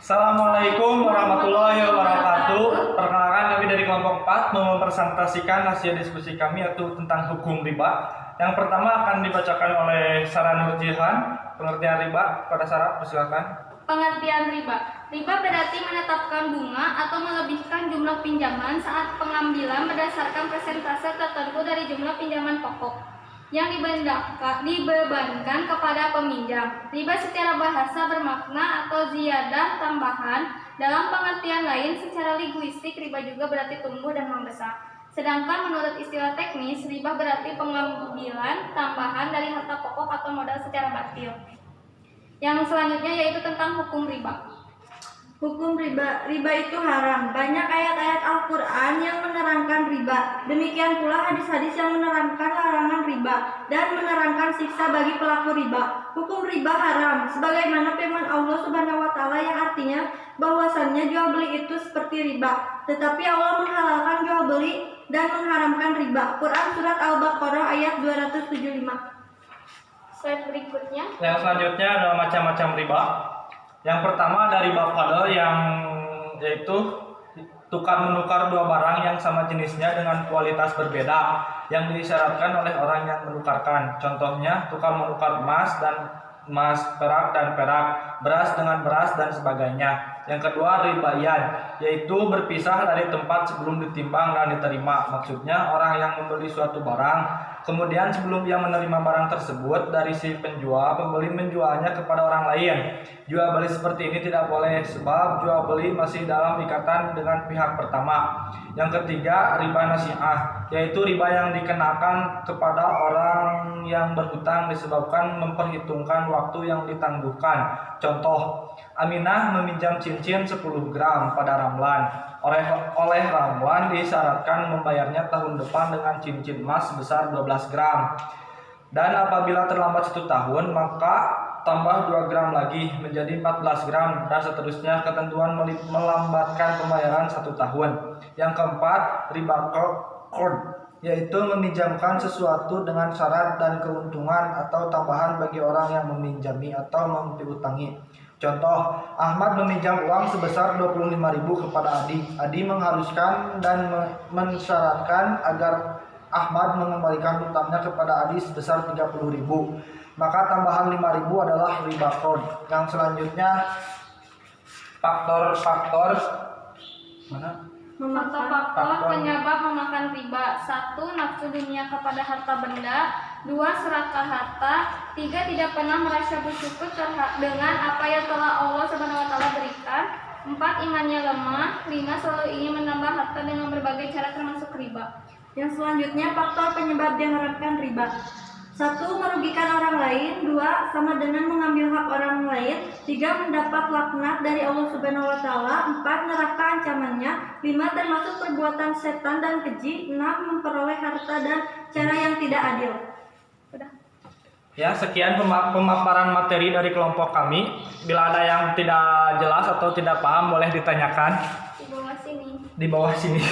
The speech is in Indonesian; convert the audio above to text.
Assalamualaikum warahmatullahi wabarakatuh. Perkenalkan, kami dari kelompok 4 mempresentasikan hasil diskusi kami yaitu tentang hukum riba. Yang pertama akan dibacakan oleh Sarah Nurjihan. Pengertian riba pada Sarah, persilakan. Pengertian riba. Riba berarti menetapkan bunga atau melebihkan jumlah pinjaman saat pengambilan berdasarkan persentase tertentu dari jumlah pinjaman pokok yang dibebankan kepada peminjam. Riba secara bahasa bermakna atau ziyadah tambahan. Dalam pengertian lain secara linguistik, riba juga berarti tumbuh dan membesar. Sedangkan menurut istilah teknis, riba berarti pengambilan tambahan dari harta pokok atau modal secara batil. Yang selanjutnya yaitu tentang hukum riba. Hukum riba. Riba itu haram. Banyak ayat-ayat Al-Quran yang menerangkan riba. Demikian pula hadis-hadis yang menerangkan larangan riba dan menerangkan siksa bagi pelaku riba. Hukum riba haram, sebagaimana firman Allah Subhanahu wa Ta'ala yang artinya bahwasannya jual beli itu seperti riba. Tetapi Allah menghalalkan jual beli dan mengharamkan riba. Quran surat Al-Baqarah ayat 275. Slide berikutnya. Yang selanjutnya adalah macam-macam riba. Yang pertama dari riba fadl, yang yaitu tukar menukar dua barang yang sama jenisnya dengan kualitas berbeda yang disyaratkan oleh orang yang menukarkan. Contohnya tukar menukar emas dan emas, perak dan perak, beras dengan beras dan sebagainya. Yang kedua ribayan, yaitu berpisah dari tempat sebelum ditimbang dan diterima. Maksudnya orang yang membeli suatu barang, kemudian sebelum ia menerima barang tersebut dari si penjual, pembeli menjualnya kepada orang lain. Jual beli seperti ini tidak boleh sebab jual beli masih dalam ikatan dengan pihak pertama. Yang ketiga riba nasi'ah, yaitu riba yang dikenakan kepada orang yang berhutang disebabkan memperhitungkan waktu yang ditangguhkan. Contoh, Aminah meminjam cincin 10 gram pada Ramlan. Oleh Ramlan disyaratkan membayarnya tahun depan dengan cincin emas sebesar 12 gram. Dan apabila terlambat 1 tahun, maka tambah 2 gram lagi menjadi 14 gram dan seterusnya. Ketentuan melambatkan pembayaran 1 tahun. Yang keempat, riba qard, yaitu meminjamkan sesuatu dengan syarat dan keuntungan atau tambahan bagi orang yang meminjami atau mempiutangi. Contoh, Ahmad meminjam uang sebesar 25.000 kepada Adi. Adi mengharuskan dan mensyaratkan agar Ahmad mengembalikan hutangnya kepada Adi sebesar 30.000. Maka tambahan 5.000 adalah riba qard. Yang selanjutnya faktor-faktor mana? Faktor penyebab memakan riba. 1. Nafsu dunia kepada harta benda. 2. Serakah harta. 3. Tidak pernah merasa bersyukur dengan apa yang telah Allah Subhanahu wa Ta'ala berikan. 4. Imannya lemah. 5. Selalu ingin menambah harta dengan berbagai cara termasuk riba. Yang selanjutnya faktor penyebab diharamkan riba. 1. Merugikan orang lain. 2. Sama dengan mengambil hak orang lain. 3. Mendapat laknat dari Allah Subhanahu wa Ta'ala. 4. Neraka ancamannya. 5. Termasuk perbuatan setan dan keji. 6. Memperoleh harta dan cara yang tidak adil. Sudah. Ya, sekian pemaparan materi dari kelompok kami. Bila ada yang tidak jelas atau tidak paham boleh ditanyakan Di bawah sini. di bawah sini.